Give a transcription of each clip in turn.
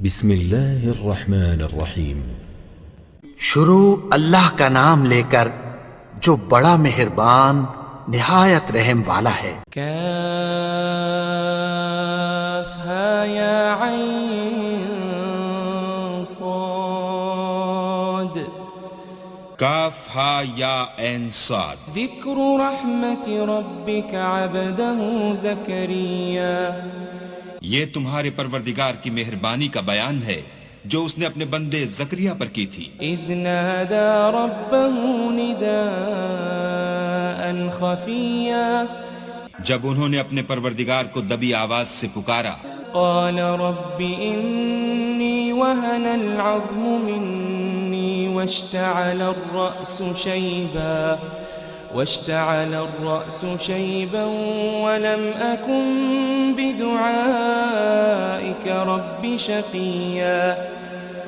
بسم اللہ الرحمن الرحیم۔ شروع اللہ کا نام لے کر جو بڑا مہربان نہایت رحم والا ہے۔ کاف ہا یا عین صاد کاف ہا یا عین صاد۔ ذکر رحمت ربک عبدہ زکریا، یہ تمہارے پروردگار کی مہربانی کا بیان ہے جو اس نے اپنے بندے زکریا پر کی تھی۔ اذ نادى ربه نداء خفیا، جب انہوں نے اپنے پروردگار کو دبی آواز سے پکارا، قال رب انی وهن العظم منی واشتعل الرأس شيبا ولم أكن بدعائك رب شقيا،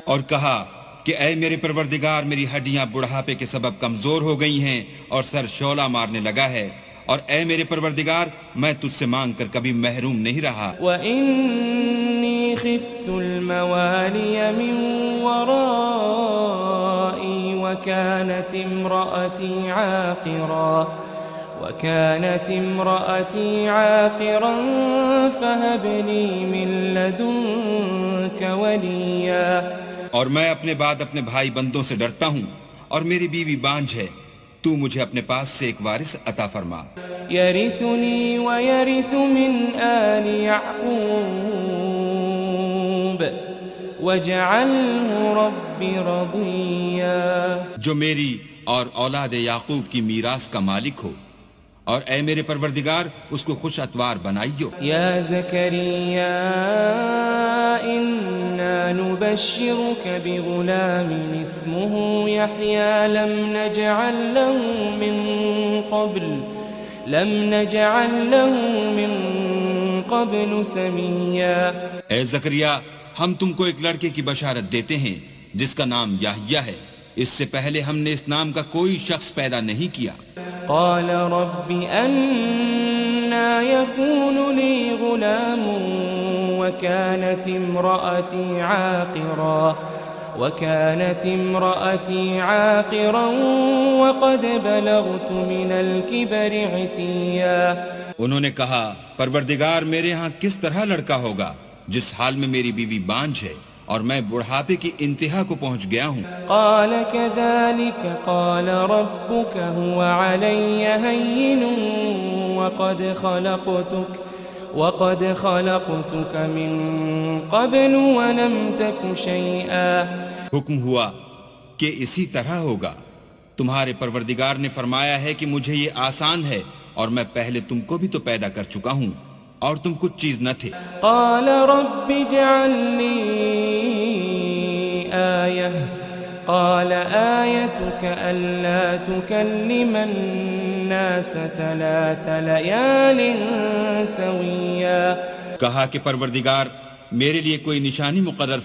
اور کہا کہ اے میرے پروردگار، میری ہڈیاں بڑھاپے کے سبب کمزور ہو گئی ہیں اور سر شعلہ مارنے لگا ہے، اور اے میرے پروردگار میں تجھ سے مانگ کر کبھی محروم نہیں رہا۔ وإني خفت الموالي من ورائي وكانت امرأتي عاقرا فهب لي من لدنك وليا، اور میں اپنے بعد اپنے بھائی بندوں سے ڈرتا ہوں اور میری بیوی بانجھ ہے، تو مجھے اپنے پاس سے ایک وارث عطا فرما۔ يرثني ويرث من آل يعقوب واجعله رب رضيا، جو میری اور اولاد یعقوب کی میراث کا مالک ہو، اور اے میرے پروردگار اس کو خوش اتوار بنائیو۔ یا زکریا انا نبشرك بغلام اسمه يحيى لم نجعل له من قبل سميا، اے زکریا ہم تم کو ایک لڑکے کی بشارت دیتے ہیں جس کا نام یحییٰ ہے، اس سے پہلے ہم نے اس نام کا کوئی شخص پیدا نہیں کیا۔ قال رب أنا يكون لي غلام وكانت امرأتي عاقرا وقد بلغت من الكبر عتيا، انہوں نے کہا پروردگار میرے ہاں کس طرح لڑکا ہوگا جس حال میں میری بیوی بانجھ ہے اور میں بڑھاپے کی انتہا کو پہنچ گیا ہوں۔ قال كذلك قال ربك هو علي هين وقد خلقتك من قبل ولم تك شيئا، حکم ہوا کہ اسی طرح ہوگا، تمہارے پروردگار نے فرمایا ہے کہ مجھے یہ آسان ہے اور میں پہلے تم کو بھی تو پیدا کر چکا ہوں اور تم کچھ چیز نہ تھے۔ قال رب اجعل لي آية قال آيتك ألا تكلم الناس 3 ليال سويا، کہا کہ پروردگار میرے لیے کوئی نشانی مقرر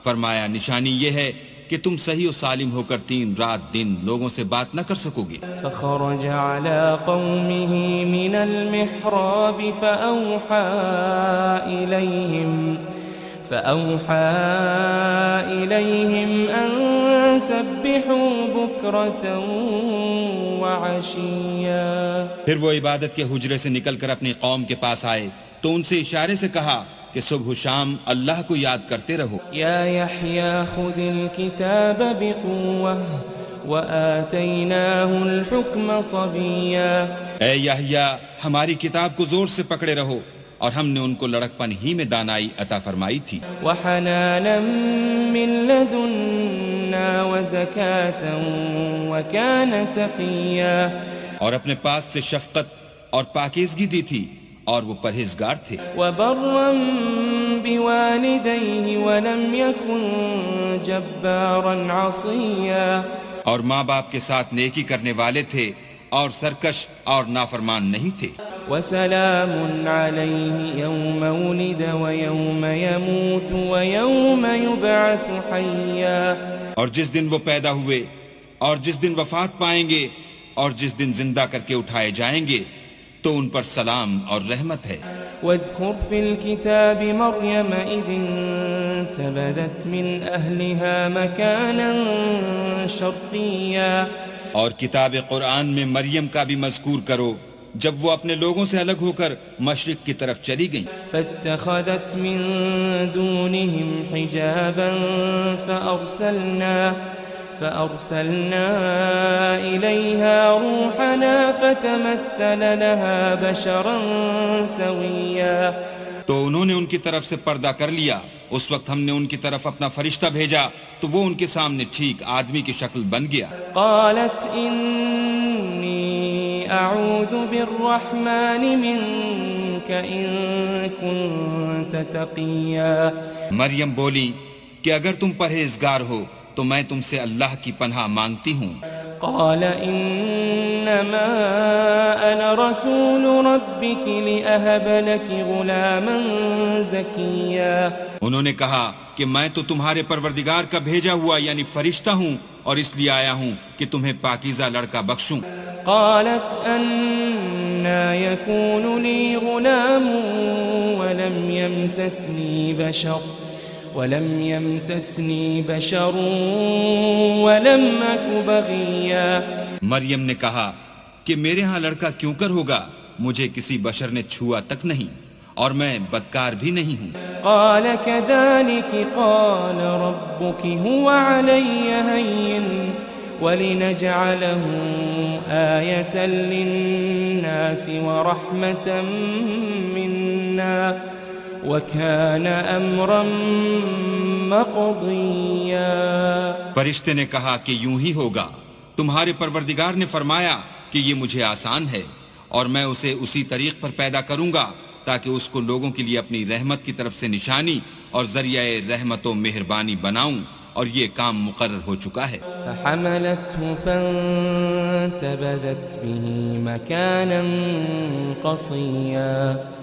فرمایا نشانی یہ ہے کہ تم صحیح و سالم ہو کر 3 رات دن لوگوں سے بات نہ کر سکو گے۔ فخرج على قومه من المحراب فأوحى إليهم أن سبحوا بكرة وعشيا، پھر وہ عبادت کے حجرے سے نکل کر اپنی قوم کے پاس آئے تو ان سے اشارے سے کہا کہ صبح و شام اللہ کو یاد کرتے رہو۔ یا یحییٰ خذ الکتاب بقوة وآتیناہ الحکم صبیا، اے یحییٰ ہماری کتاب کو زور سے پکڑے رہو، اور ہم نے ان کو لڑکپن ہی میں دانائی عطا فرمائی تھی۔ وحنانا من لدنا وزکاة وکان تقیا، اور اپنے پاس سے شفقت اور پاکیزگی دی تھی اور وہ پرہیزگار تھے۔ وبرا بوالدیہ ولم یکن جبارا عصیا، اور ماں باپ کے ساتھ نیکی کرنے والے تھے اور سرکش اور نافرمان نہیں تھے۔ وسلام علیہ یوم ولد ویوم یموت ویوم یبعث حیا، اور جس دن وہ پیدا ہوئے اور جس دن وفات پائیں گے اور جس دن زندہ کر کے اٹھائے جائیں گے تو ان پر سلام اور رحمت ہے۔ واذكر في الكتاب مريم إذ فانتبذت من أهلها مكانا شرقيا. اور کتاب قرآن میں مریم کا بھی مذکور کرو جب وہ اپنے لوگوں سے الگ ہو کر مشرق کی طرف چلی گئیں. فاتخذت من دونهم حجابا فأرسلنا إليها روحنا فتمثل لها بشرا سويا. تو انہوں نے ان کی طرف سے پردہ کر لیا. اس وقت ہم نے ان کی طرف اپنا فرشتہ بھیجا تو وہ ان کے سامنے ٹھیک آدمی کی شکل بن گیا. قالت إني أعوذ بالرحمن منك إن كنت تقيا. مریم بولی کہ اگر تم پرہیزگار ہو تو میں تم سے اللہ کی پناہ مانگتی ہوں. قال إنما أنا رسول ربك لأهب لك غلاما زكيا. انہوں نے کہا کہ میں تو تمہارے پروردگار کا بھیجا ہوا یعنی فرشتہ ہوں اور اس لیے آیا ہوں کہ تمہیں پاکیزہ لڑکا بخشوں. قالت أنا يكون لي غلام ولم يمسسني بشر ولم أك بغيا. مریم نے کہا کہ میرے ہاں لڑکا کیوں کر ہوگا، مجھے کسی بشر نے چھوا تک نہیں اور میں بدکار بھی نہیں ہوں. قال كذلك قال ربك هو علي هين ولنجعله آية للناس ورحمة منا وَكَانَ أَمْرًا مَقْضِيًّا. فرشتے نے کہا کہ یوں ہی ہوگا، تمہارے پروردگار نے فرمایا کہ یہ مجھے آسان ہے اور میں اسے اسی طریق پر پیدا کروں گا تاکہ اس کو لوگوں کے لیے اپنی رحمت کی طرف سے نشانی اور ذریعہ رحمت و مہربانی بناؤں، اور یہ کام مقرر ہو چکا ہے. فحملته فانتبذت به مكانا قصيا.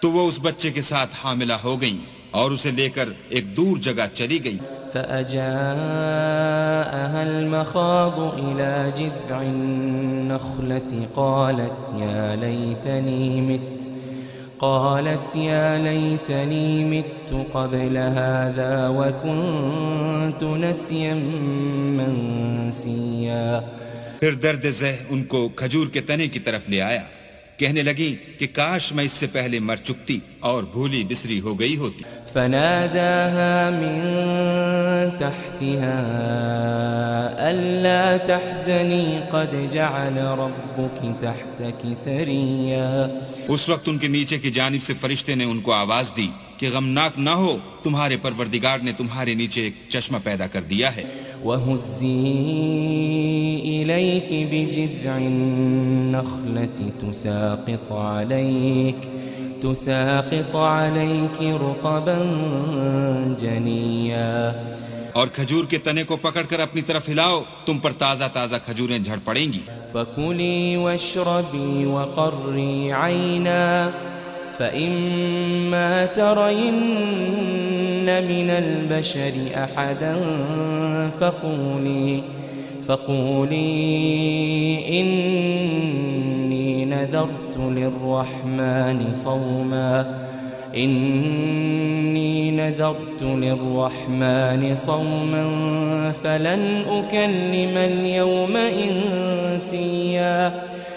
تو وہ اس بچے کے ساتھ حاملہ ہو گئیں اور اسے لے کر ایک دور جگہ چلی گئیں. فأجاءها المخاض إلى جذع النخلة قالت يا ليتني مت قبل هذا وكنت نسيا منسيا. پھر درد ذہ ان کو کھجور کے تنے کی طرف لے آیا، کہنے لگی کہ کاش میں اس سے پہلے مر چکتی اور بھولی بسری ہو گئی ہوتی. فناداها من تحتها ألا تحزني قد جعل ربك تحتك سريا. اس وقت ان کے نیچے کی جانب سے فرشتے نے ان کو آواز دی کہ غمناک نہ ہو، تمہارے پروردگار نے تمہارے نیچے ایک چشمہ پیدا کر دیا ہے. وَهُزِّي إِلَيْكِ بِجِذْعِ النَّخْلَةِ تساقط عليك رطبا جنيا. اور کھجور کے تنے کو پکڑ کر اپنی طرف ہلاؤ، تم پر تازہ تازہ کھجوریں جھڑ پڑیں گی. فَكُلِي وَاشْرَبِي وَقَرِّي عَيْنًا فَإِمَّا تَرَيِنَّ مِنَ الْبَشَرِ أَحَدًا فَقُولِي إِنِّي نَذَرْتُ لِلرَّحْمَنِ صَوْمًا فَلَنْ أُكَلِّمَ الْيَوْمَ إِنسِيًّا.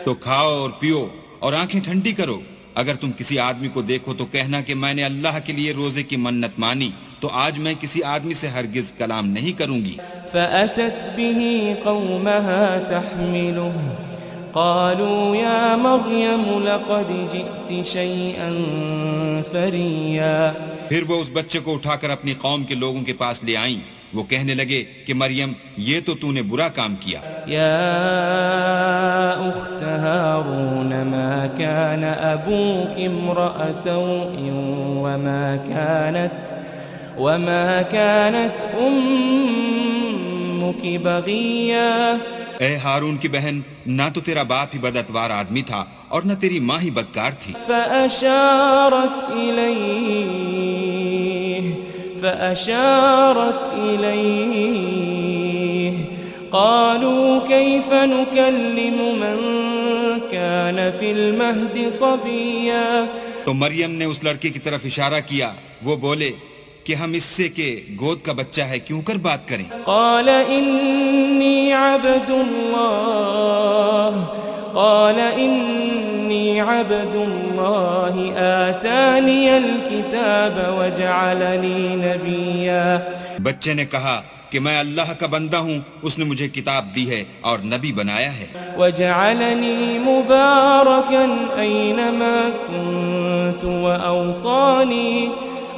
تو کھاؤ اور پیو اور آنکھیں ٹھنڈی کرو. اگر تم کسی آدمی کو دیکھو تو کہنا کہ میں نے اللہ کے لیے روزے کی منت مانی، تو آج میں کسی آدمی سے ہرگز کلام نہیں کروں گی. فأتت به قومها تحمله قالوا يا مريم لقد جئت شيئا فريا. پھر وہ اس بچے کو اٹھا کر اپنی قوم کے لوگوں کے پاس لے آئیں. وہ کہنے لگے کہ مریم یہ تو نے برا کام کیا. يا أخت هارون ما كان أبوك امرأ سوء وما كانت أمك بغيا. اے ہارون کی بہن، نہ تو تیرا باپ ہی بدعتوار آدمی تھا اور نہ تیری ماں ہی بدکار تھی. فأشارت إليه قالوا كيف نكلم من كان في المهد صبيا. تو مریم نے اس لڑکے کی طرف اشارہ کیا. وہ بولے کہ ہم اس سے کہ گود کا بچہ ہے کیوں کر بات کریں؟ قال إني عبد الله آتاني الكتاب وجعلني نبيا. بچے نے کہا کہ میں اللہ کا بندہ ہوں، اس نے مجھے کتاب دی ہے اور نبی بنایا ہے. وجعلني مباركا أينما كنت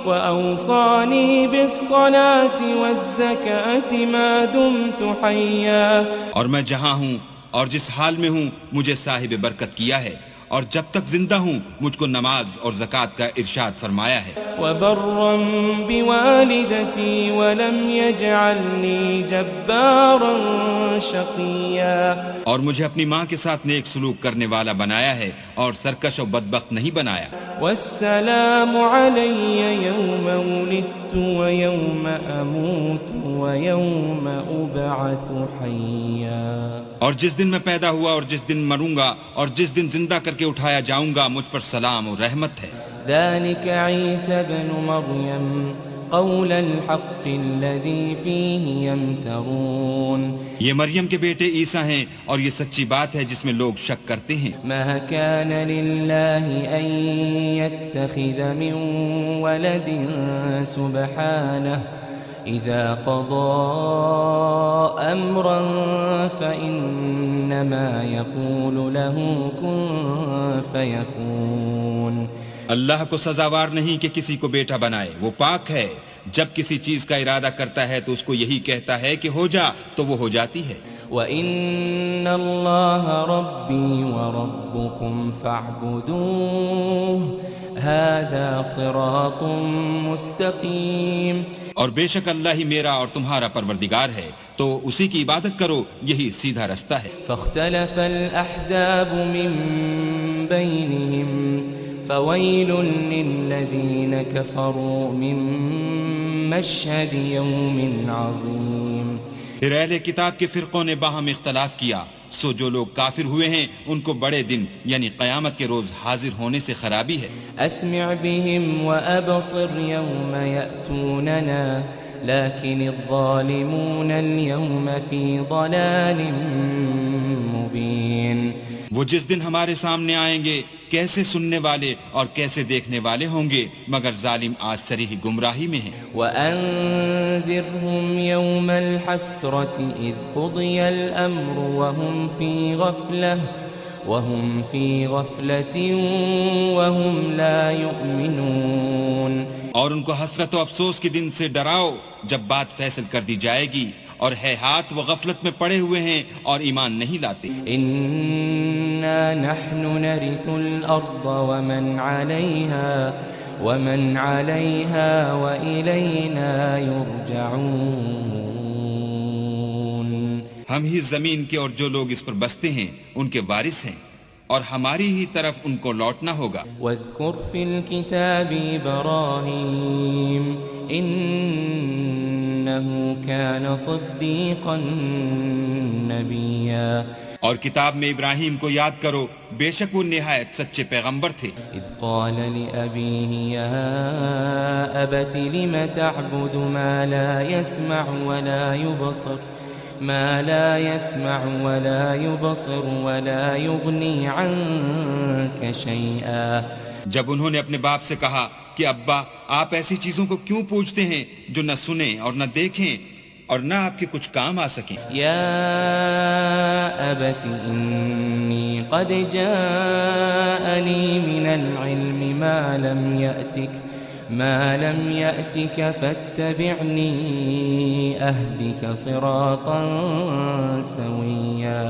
وأوصاني بالصلاة والزكاة ما دمت حيا. اور میں جہاں ہوں اور جس حال میں ہوں مجھے صاحب برکت کیا ہے، اور جب تک زندہ ہوں مجھ کو نماز اور زکوٰۃ کا ارشاد فرمایا ہے. وبرا بوالدتي ولم يجعلني جبارا شقيا. اور مجھے اپنی ماں کے ساتھ نیک سلوک کرنے والا بنایا ہے اور سرکش و بدبخت نہیں بنایا. والسلام علي يوم ولدت ويوم أموت ويوم أبعث حيا. اور جس دن میں پیدا ہوا اور جس دن مروں گا اور جس دن زندہ کر کے اٹھایا جاؤں گا مجھ پر سلام اور رحمت ہے. ذلك عيسى ابن مريم قول الحق الذي فيه يمترون. یہ مریم کے بیٹے عیسیٰ ہیں اور یہ سچی بات ہے جس میں لوگ شک کرتے ہیں. ما كان لله أن يتخذ من ولد سبحانه إذا قضى أمرا فإنما يقول له كن فيكون. اللہ کو سزاوار نہیں کہ کسی کو بیٹا بنائے، وہ پاک ہے. جب کسی چیز کا ارادہ کرتا ہے تو اس کو یہی کہتا ہے کہ ہو جا تو وہ ہو جاتی ہے. وَإِنَّ اللَّهَ رَبِّي وَرَبُّكُمْ فَاعْبُدُوهُ هَذَا صِرَاطٌ مُسْتَقِيمٌ. اور بے شک اللہ ہی میرا اور تمہارا پروردگار ہے تو اسی کی عبادت کرو، یہی سیدھا رستہ ہے. فاختلف الأحزاب من بينهم فويل للذين كفروا من مشهد يوم عظيم. پھر اہل کتاب کے فرقوں نے باہم اختلاف کیا، سو جو لوگ کافر ہوئے ہیں ان کو بڑے دن یعنی قیامت کے روز حاضر ہونے سے خرابی ہے. أسمع بهم وأبصر يوم يأتوننا لكن الظالمون اليوم في ضلال مبين. وہ جس دن ہمارے سامنے آئیں گے کیسے سننے والے اور کیسے دیکھنے والے ہوں گے، مگر ظالم آج صریح گمراہی میں ہیں. وَأَنذِرْهُمْ يَوْمَ الْحَسْرَةِ إِذْ قُضِيَ الْأَمْرُ وَهُمْ فِي غَفْلَةٍ وَهُمْ لَا يُؤْمِنُونَ. اور ان کو حسرت و افسوس کے دن سے ڈراؤ جب بات فیصل کر دی جائے گی اور ہے ہاتھ وہ غفلت میں پڑے ہوئے ہیں اور ایمان نہیں لاتے. إِنَّا نَحْنُ نَرِثُ الْأَرْضَ وَمَنْ عَلَيْهَا وَإِلَيْنَا يُرْجَعُونَ. ہم ہی زمین کے اور جو لوگ اس پر بستے ہیں ان کے وارث ہیں اور ہماری ہی طرف ان کو لوٹنا ہوگا. وَاذْكُرْ فِي الْكِتَابِ إِبْرَاهِيمَ إِنَّهُ كَانَ صِدِّيقًا نَبِيًّا. اور کتاب میں ابراہیم کو یاد کرو، بے شک وہ نہایت سچے پیغمبر تھے. اذ قال لأبيه يا أبت لم تعبد ما لا يسمع ولا يبصر ولا يغني عنك شيئا. جب انہوں نے اپنے باپ سے کہا کہ ابا آپ ایسی چیزوں کو کیوں پوچھتے ہیں جو نہ سنیں اور نہ دیکھیں اور نہ آپ کے کچھ کام آ سکیں. یا ابت انی قد جاءنی من العلم ما لم يأتك فاتبعنی اہدک صراطا سویا.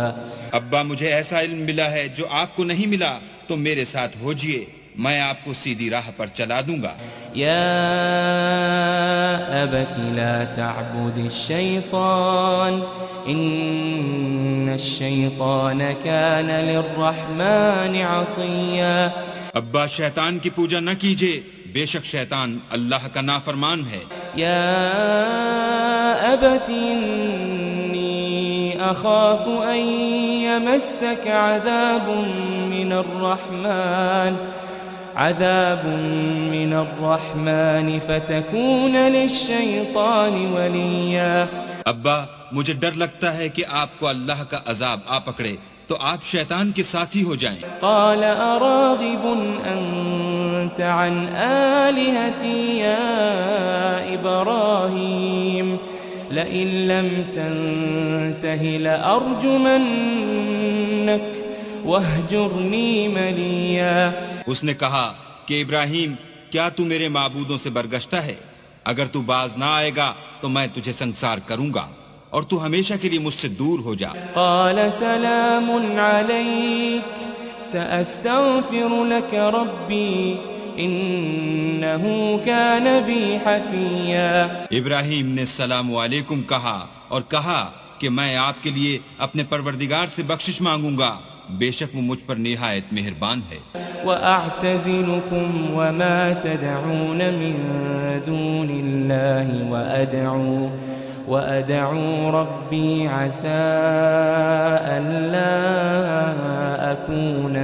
ابا مجھے ایسا علم ملا ہے جو آپ کو نہیں ملا، تو میرے ساتھ ہوجئے، میں آپ کو سیدھی راہ پر چلا دوں گا. یا ابت لا تعبد الشیطان ان الشیطان کان للرحمن عصیا. ابا شیطان کی پوجا نہ کیجئے، بے شک شیطان اللہ کا نافرمان ہے. یا ابت انی اخاف ان یمسک عذاب من الرحمن عذاب من الرحمن فتكون للشيطان وليا. ابا مجھے ڈر لگتا ہے کہ آپ کو اللہ کا عذاب آ پکڑے تو آپ شیطان کے ساتھی ہو جائیں. قال أراغب أنت عن آلهتي يا إبراهيم لئن لم تنته لأرجمنك واهجرني مليا. اس نے کہا کہ ابراہیم کیا تو میرے معبودوں سے برگشتہ ہے؟ اگر تو باز نہ آئے گا تو میں تجھے سنسار کروں گا اور تو ہمیشہ کے لیے مجھ سے دور ہو جا. قال سلام عليك سأستغفر لك ربي إنه كان بي حفيا. ابراہیم نے السلام علیکم کہا اور کہا کہ میں آپ کے لیے اپنے پروردگار سے بخشش مانگوں گا، بے شک وہ مجھ پر نہایت مہربان ہے. وأعتزلكم وما تدعون من دون الله وأدعو ربي عسى ألا أكون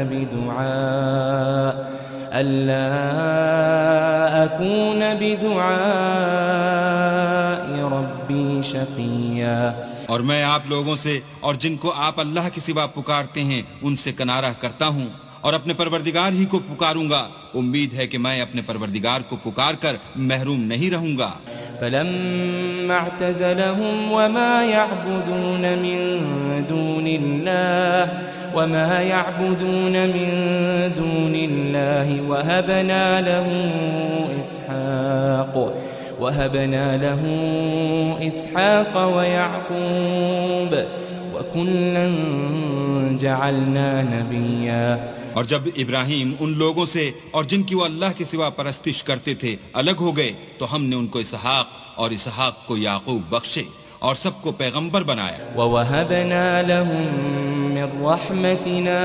بدعاء ربي شقيا. اور میں آپ لوگوں سے اور جن کو آپ اللہ کے سوا پکارتے ہیں ان سے کنارہ کرتا ہوں اور اپنے پروردگار ہی کو پکاروں گا. امید ہے کہ میں اپنے پروردگار کو پکار کر محروم نہیں رہوں گا. فلما اعتزلهم وما يعبدون من دون الله وهبنا له إسحاق ويعقوب وكلا جعلنا نبيا. اور جب ابراہیم ان لوگوں سے اور جن کی وہ اللہ کے سوا پرستش کرتے تھے الگ ہو گئے تو ہم نے ان کو اسحاق اور اسحاق کو یعقوب بخشے اور سب کو پیغمبر بنایا. وَوَهَبْنَا لَهُم مِّن رَّحْمَتِنَا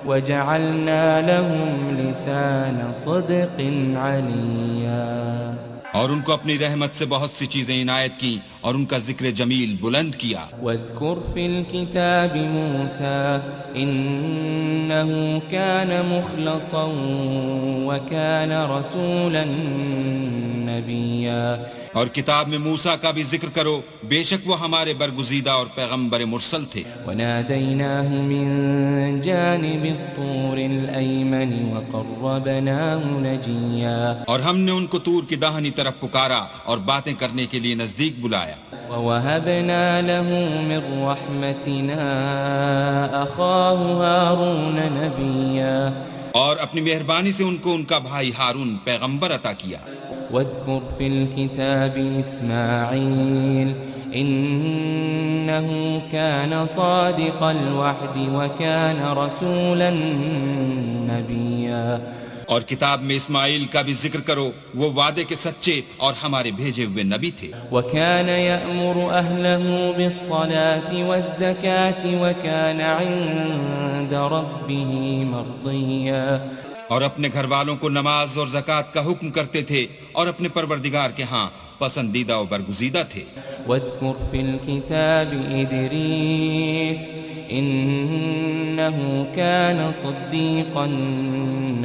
وَجَعَلْنَا لَهُمْ لِسَانَ صِدْقٍ عَلِيًّا. اور ان کو اپنی رحمت سے بہت سی چیزیں عنایت کی اور ان کا ذکر جمیل بلند کیا. واذكر في الكتاب موسى إنه كان مخلصا وكان رسولا نبيا. اور کتاب میں موسیٰ کا بھی ذکر کرو، بے شک وہ ہمارے برگزیدہ اور پیغمبر مرسل تھے. وناديناه من جانب الطور الأيمن وقربناه نجيا. اور ہم نے ان کو طور کی داہنی طرف پکارا اور باتیں کرنے کے لیے نزدیک بلایا. ووهبنا له من رحمتنا أخاه هارون نبيا. اور اپنی مہربانی سے ان کو ان کا بھائی ہارون پیغمبر عطا کیا. واذكر في الكتاب إسماعيل إنه كان صادق الوعد وكان رسولا نبيا. اور کتاب میں اسماعیل کا بھی ذکر کرو، وہ وعدے کے سچے اور ہمارے بھیجے ہوئے نبی تھے. وكان يأمر أهله بالصلاة والزكاة وكان عند ربه مرضيا. اور اپنے گھر والوں کو نماز اور زکوٰۃ کا حکم کرتے تھے اور اپنے پروردگار کے ہاں پسندیدہ و برگزیدہ تھے. واذكر في الكتاب إدريس إنه كان صديقا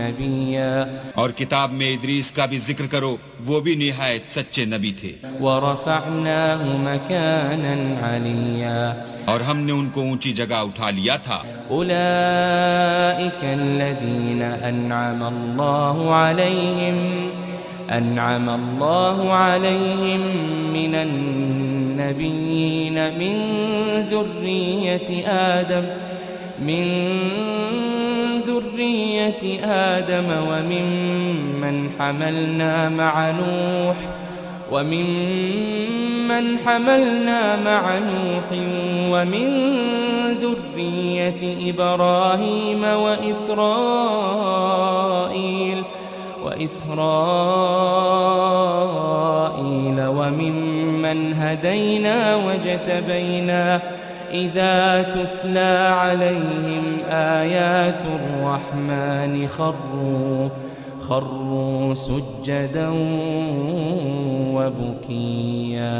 نبيا. اور کتاب میں ادریس کا بھی ذکر کرو، وہ بھی نہایت سچے نبی تھے. ورفعناه مكانا عليا. اور ہم نے ان کو اونچی جگہ اٹھا لیا تھا. أولئك الذين أنعم الله عليهم من النبيين من ذرية آدم وممن حملنا مع نوح ومن ذرية إبراهيم وإسرائيل وممن هدينا وجتبينا إذا تتلى عليهم آيات الرحمن خروا سجدا وبكيا.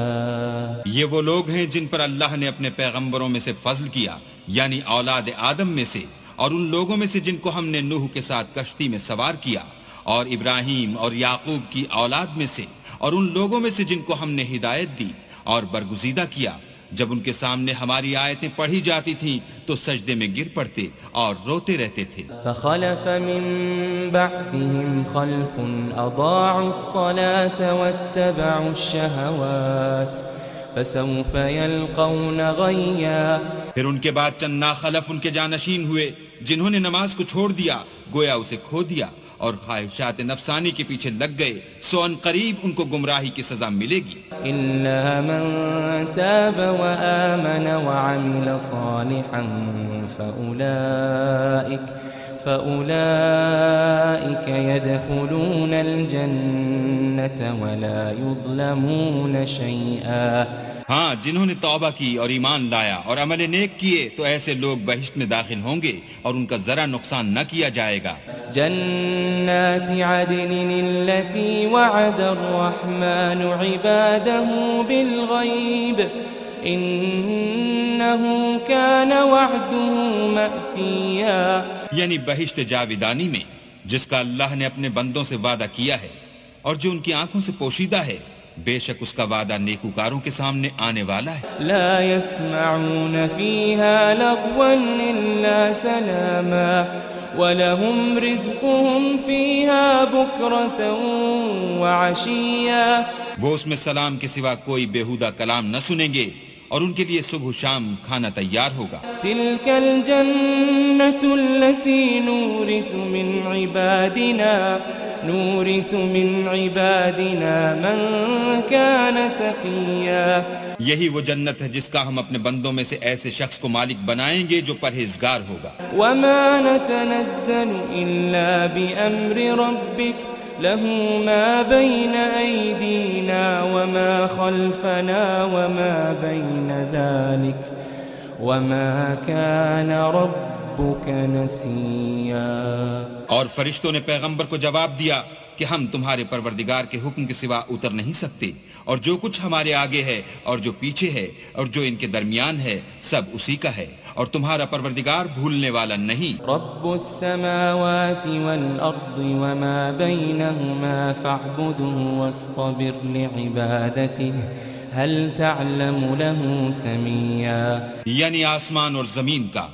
یہ وہ لوگ ہیں جن پر اللہ نے اپنے پیغمبروں میں سے فضل کیا، یعنی اولاد آدم میں سے، اور ان لوگوں میں سے جن کو ہم نے نوح کے ساتھ کشتی میں سوار کیا، اور ابراہیم اور یعقوب کی اولاد میں سے، اور ان لوگوں میں سے جن کو ہم نے ہدایت دی اور برگزیدہ کیا، جب ان کے سامنے ہماری آیتیں پڑھی جاتی تھیں تو سجدے میں گر پڑتے اور روتے رہتے تھے۔ فخلف من بعدهم خلف اضاعوا الصلاة واتبعوا الشهوات فسوف يلقون غيا۔ پھر ان کے بعد چند ناخلف ان کے جانشین ہوئے جنہوں نے نماز کو چھوڑ دیا، گویا اسے کھو دیا، اور خواہشات نفسانی کے پیچھے لگ گئے، سو ان قریب ان کو گمراہی کی سزا ملے گی۔ إلا من تاب وآمن وعمل صالحا فأولئك يدخلون الجنة ولا يظلمون شيئا۔ ہاں، جنہوں نے توبہ کی اور ایمان لایا اور عمل نیک کیے تو ایسے لوگ بہشت میں داخل ہوں گے اور ان کا ذرا نقصان نہ کیا جائے گا۔ جنات عدن التي وعد الرحمن عباده بالغيب إنه كان وعده مأتيا۔ یعنی بہشت جاویدانی میں جس کا اللہ نے اپنے بندوں سے وعدہ کیا ہے اور جو ان کی آنکھوں سے پوشیدہ ہے، بے شک اس کا وعدہ نیکوکاروں کے سامنے آنے والا ہے۔ لا يسمعون فيها لغوا إلا سلاما وَلَهُمْ رِزْقُهُمْ فِيهَا بُكْرَةً وَعَشِيًّا۔ وہ اس میں سلام کے سوا کوئی بیہودہ کلام نہ سنیں گے اور ان کے لیے صبح و شام کھانا تیار ہوگا۔ تِلْكَ الْجَنَّةُ الَّتِي نُورِثُ مِنْ عِبَادِنَا مَنْ كَانَ تَقِيًّا۔ یہی وہ جنت ہے جس کا ہم اپنے بندوں میں سے ایسے شخص کو مالک بنائیں گے جو پرہیزگار ہوگا۔ وَمَا نَتَنَزَّلُ إِلَّا بِأَمْرِ رَبِّكَ لَهُ مَا بَيْنَ أَيْدِينَا وَمَا خَلْفَنَا وَمَا بَيْنَ ذَلِكَ وَمَا كَانَ رَبُّكَ نَسِيًّا۔ اور فرشتوں نے پیغمبر کو جواب دیا کہ ہم تمہارے پروردگار کے حکم کے سوا اتر نہیں سکتے، اور جو کچھ ہمارے آگے ہے اور جو پیچھے ہے اور جو ان کے درمیان ہے سب اسی کا ہے، اور تمہارا پروردگار بھولنے والا نہیں۔ رب السماوات والأرض وما بينهما فاعبده واصطبر لعبادته هل تعلم له سميا۔ یعنی آسمان اور زمین کا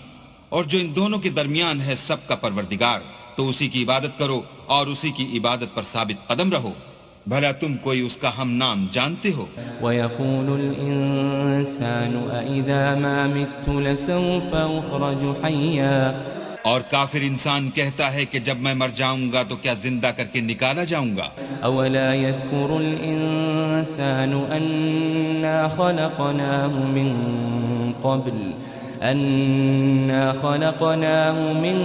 اور جو ان دونوں کے درمیان ہے سب کا پروردگار، تو اسی کی عبادت کرو اور اسی کی عبادت پر ثابت قدم رہو، بھلا تم کوئی اس کا ہم نام جانتے ہو؟ وَيَقُولُ الْإِنسَانُ أَإِذَا مَا مِتُّ لَسَوْفَ أُخْرَجُ حَيًّا۔ اور کافر انسان کہتا ہے کہ جب میں مر جاؤں گا تو کیا زندہ کر کے نکالا جاؤں گا؟ أَوَلَا يَذْكُرُ الْإِنسَانُ أَنَّا خَلَقْنَاهُ مِن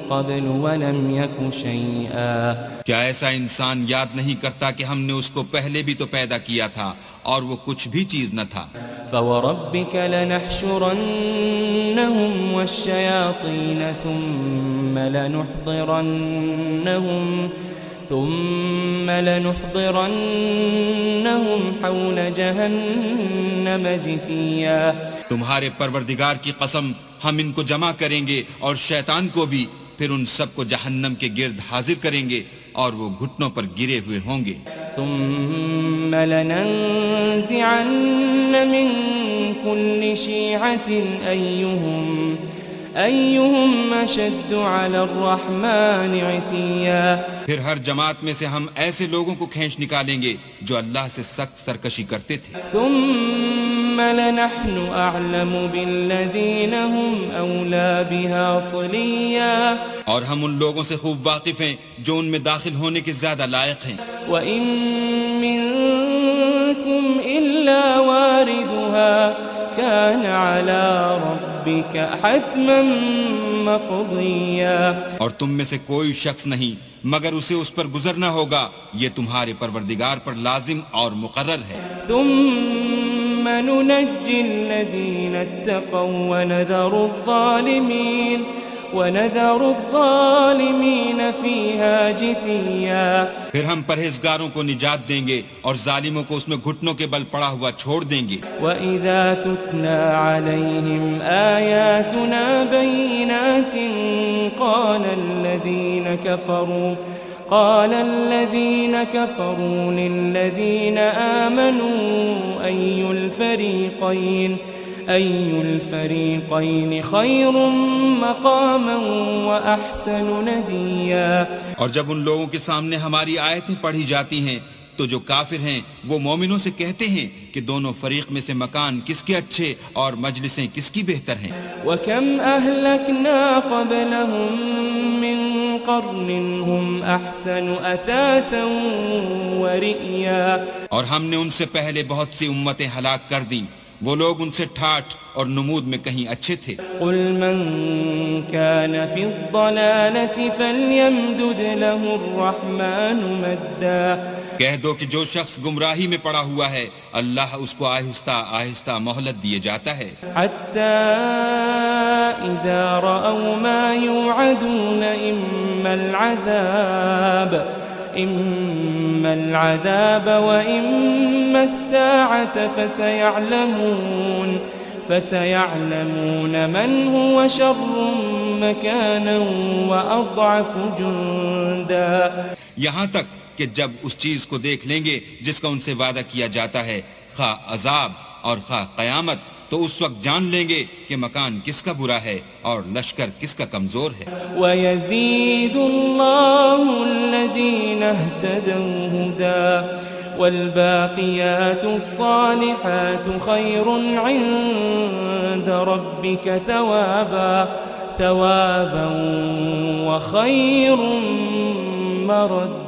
قَبْلُ وَلَمْ يَكُ شَيْئًا۔ کیا ایسا انسان یاد نہیں کرتا کہ ہم نے اس کو پہلے بھی تو پیدا کیا تھا اور وہ کچھ بھی چیز نہ تھا؟ فَوَرَبِّكَ لَنَحْشُرَنَّهُمْ وَالشَّيَاطِينَ ثُمَّ لَنُحْضِرَنَّهُمْ حَوْلَ جَهَنَّمَ جِثِيًّا۔ تمہارے پروردگار کی قسم ہم ان کو جمع کریں گے اور شیطان کو بھی، پھر ان سب کو جہنم کے گرد حاضر کریں گے اور وہ گھٹنوں پر گرے ہوئے ہوں گے۔ ثم لننزعن من كل شيعة أيهم أشد على الرحمن عتيا۔ پھر ہر جماعت میں سے ہم ایسے لوگوں کو کھینچ نکالیں گے جو اللہ سے سخت سرکشی کرتے تھے۔ ثم لنحن أعلم بالذين هم أولى بها صليا۔ اور ہم ان لوگوں سے خوب واقف ہیں جو ان میں داخل ہونے کے زیادہ لائق ہیں۔ وَإِن مِّنكُمْ إِلَّا وَارِدُهَا كَانَ عَلَى رَبِّكَ حَتْمًا مَّقْضِيًّا۔ اور تم میں سے کوئی شخص نہیں مگر اسے اس پر گزرنا ہوگا، یہ تمہارے پروردگار پر لازم اور مقرر ہے۔ ثُمَّ نُنَجِّي الَّذِينَ اتَّقَوْا وَنَذَرُ الظَّالِمِينَ وَنَذَرُ الظَّالِمِينَ فِيهَا جِثِيًّا پھر ہم پرہیزگاروں کو نجات دیں گے اور ظالموں کو اس میں گھٹنوں کے بل پڑا ہوا چھوڑ دیں گے. وَإِذَا تُتْلَى عَلَيْهِمْ آيَاتُنَا بَيِّنَاتٍ قال الذين كفروا للذين آمنوا أي الفريقين خير مقاما وأحسن نديا. اور جب ان لوگوں کے سامنے ہماری آیتیں پڑھی جاتی ہیں تو جو کافر ہیں وہ مومنوں سے کہتے ہیں کہ دونوں فریق میں سے مکان کس کے اچھے اور مجلسیں کس کی بہتر ہیں. وَكَمْ أَهْلَكْنَا قَبْلَهُمْ مِنْ قَرْنٍ هُمْ أَحْسَنُ أَثَاثًا وَرِئْيًا. اور ہم نے ان سے پہلے بہت سی امتیں ہلاک کر دیں، وہ لوگ ان سے ٹھاٹھ اور نمود میں کہیں اچھے تھے. قُلْ مَنْ كَانَ فِي الضَّلَالَةِ فَلْيَمْدُدْ لَهُ الرَّحْمَنُ مَدًّا. کہہ دو کہ جو شخص گمراہی میں پڑا ہوا ہے اللہ اس کو آہستہ آہستہ مہلت دیے جاتا ہے. حَتَّى إِذَا رَأَوْا مَا يُوعَدُونَ إِمَّا الْعَذَابَ وَإِمَّا السَّاعَةَ فَسَيَعْلَمُونَ مَنْ هُوَ شَرٌّ مَكَانًا وَأَضْعَفُ جُنْدًا. یہاں تک کہ جب اس چیز کو دیکھ لیں گے جس کا ان سے وعدہ کیا جاتا ہے، خواہ عذاب اور خواہ قیامت، تو اس وقت جان لیں گے کہ مکان کس کا برا ہے اور لشکر کس کا کمزور ہے. وَيَزِيدُ اللَّهُ الَّذِينَ اهْتَدَوْا هُدًى وَالْبَاقِيَاتُ الصَّالِحَاتُ خَيْرٌ عِندَ رَبِّكَ ثَوَابًا وَخَيْرٌ مَرَدًّا.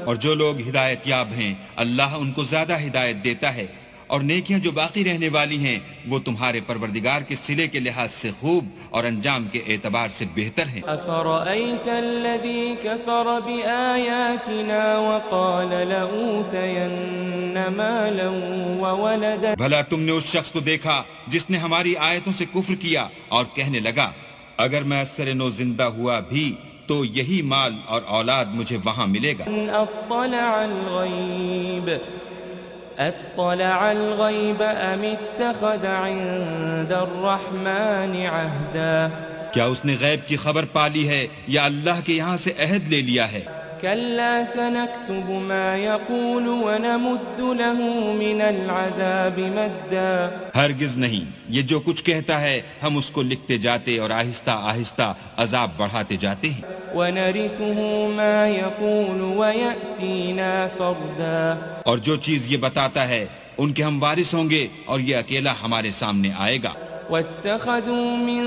اور جو لوگ ہدایت یاب ہیں اللہ ان کو زیادہ ہدایت دیتا ہے، اور نیکیاں جو باقی رہنے والی ہیں وہ تمہارے پروردگار کے صلے کے لحاظ سے خوب اور انجام کے اعتبار سے بہتر ہیں. أَفَرَأَيْتَ الَّذِي كَفَرَ بِآيَاتِنَا وَقَالَ لَأُوتَيَنَّ مَالًا وَوَلَدًا. بھلا تم نے اس شخص کو دیکھا جس نے ہماری آیتوں سے کفر کیا اور کہنے لگا اگر میں اثر نو زندہ ہوا بھی تو یہی مال اور اولاد مجھے وہاں ملے گا. اطلع الغیب ام اتخذ عند الرحمن عہدا. کیا اس نے غیب کی خبر پالی ہے یا اللہ کے یہاں سے عہد لے لیا ہے؟ كلا سنكتب ما يقول ونمد له من العذاب مدا. ہرگز نہیں، یہ جو کچھ کہتا ہے ہم اس کو لکھتے جاتے اور آہستہ آہستہ عذاب بڑھاتے جاتے ہیں. ونرثه ما يقول ويأتينا فردا. اور جو چیز یہ بتاتا ہے ان کے ہم وارث ہوں گے اور یہ اکیلا ہمارے سامنے آئے گا. واتخذوا من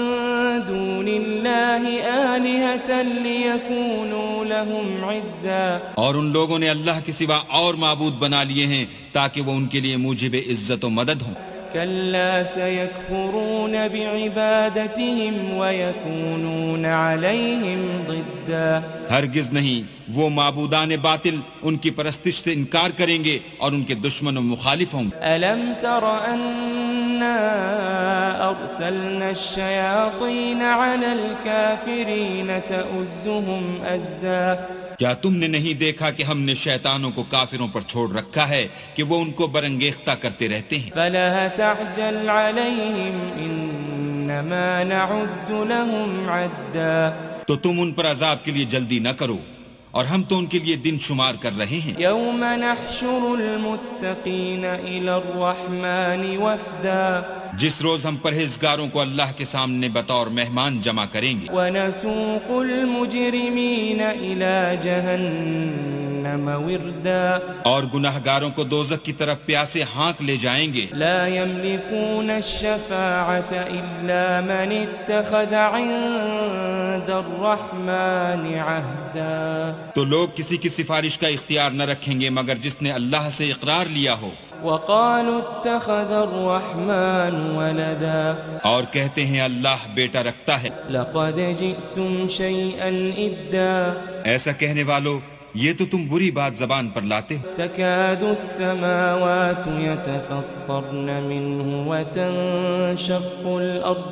دون الله آلهة ليكونوا لهم عزا. اور ان لوگوں نے اللہ کے سوا اور معبود بنا لیے ہیں تاکہ وہ ان کے لیے موجب عزت و مدد ہوں. كلا سيكفرون بعبادتهم ويكونون عليهم ضدا. ہرگز نہیں، وہ معبودان باطل ان کی پرستش سے انکار کریں گے اور ان کے دشمن و مخالف ہوں گے. ألم تر أنا أرسلنا الشياطين على الكافرين تؤزهم أزا. کیا تم نے نہیں دیکھا کہ ہم نے شیطانوں کو کافروں پر چھوڑ رکھا ہے کہ وہ ان کو برنگیختہ کرتے رہتے ہیں. فلا تعجل عليهم إنما نعد لهم عدا. تو تم ان پر عذاب کے لیے جلدی نہ کرو اور ہم تو ان کے لیے دن شمار کر رہے ہیں. يوم نحشر المتقين إلى الرحمن وفدا. جس روز ہم پرہیزگاروں کو اللہ کے سامنے بطور مہمان جمع کریں گے. ونسوق المجرمين إلى جهنم وردا. اور گناہگاروں کو دوزخ کی طرف پیاسے ہانک لے جائیں گے. لا يملكون الشفاعة إلا من اتخذ عند الرحمن عهدا. تو لوگ کسی کی سفارش کا اختیار نہ رکھیں گے مگر جس نے اللہ سے اقرار لیا ہو. وقالوا اتخذ الرحمن ولدا. اور کہتے ہیں اللہ بیٹا رکھتا ہے. لقد جئتم شيئا إدا. ایسا کہنے والو یہ تو تم بری بات زبان پر لاتے ہو. تكاد السماوات يتفطرن منه وتنشق الأرض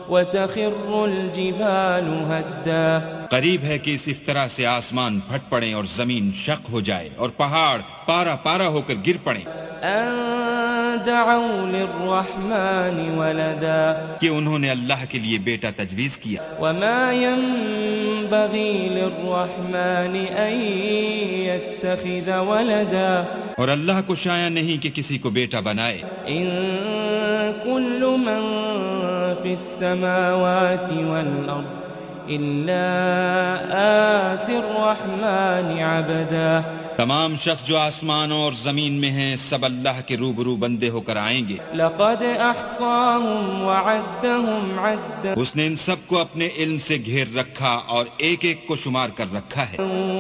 وتخر الجبال هدا قریب ہے کہ اس افطرا سے آسمان پھٹ پڑیں اور زمین شق ہو جائے اور پہاڑ پارا پارا ہو کر گر پڑیں أن دعوا للرحمن ولدا کہ انہوں نے اللہ کے لیے بیٹا تجویز کیا وما ينبغي للرحمن أن يتخذ ولدا اور اللہ کو شایع نہیں کہ کسی کو بیٹا بنائے إن كل من في السماوات والأرض إلا آتي الرحمن عبدا تمام شخص جو آسمانوں اور زمین میں ہیں سب اللہ کے روبرو بندے ہو کر آئیں گے لقد أحصاهم وعدهم عدا اس نے ان سب کو اپنے علم سے گھیر رکھا اور ایک ایک کو شمار کر رکھا ہے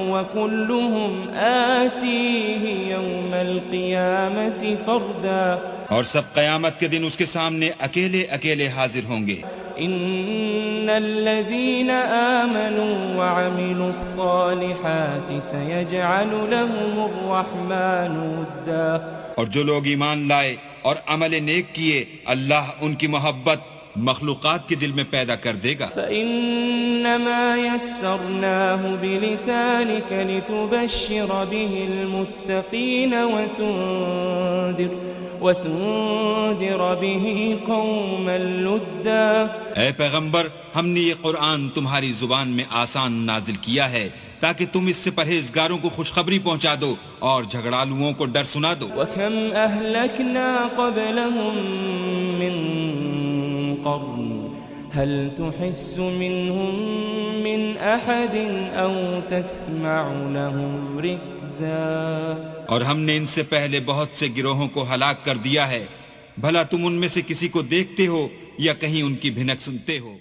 وكلهم آتيه يوم القيامة فردا اور سب قیامت کے دن اس کے سامنے اکیلے اکیلے حاضر ہوں گے إن الذين آمنوا وعملوا الصالحات سيجعل لهم الرحمن ودا اور جو لوگ ایمان لائے اور عمل نیک کیے اللہ ان کی محبت مخلوقات کے دل میں پیدا کر دے گا فإنما يسرناه بلسانك لتبشر به المتقين وتنذر به قوما لدا اے پیغمبر ہم نے یہ قرآن تمہاری زبان میں آسان نازل کیا ہے تاکہ تم اس سے پرہیزگاروں کو خوشخبری پہنچا دو اور جھگڑالوؤں کو ڈر سنا دو وكم أهلكنا قبلهم من قرن هل تحس منهم من أحد أو تسمع لهم ركزا اور ہم نے ان سے پہلے بہت سے گروہوں کو ہلاک کر دیا ہے بھلا تم ان میں سے کسی کو دیکھتے ہو یا کہیں ان کی بھنک سنتے ہو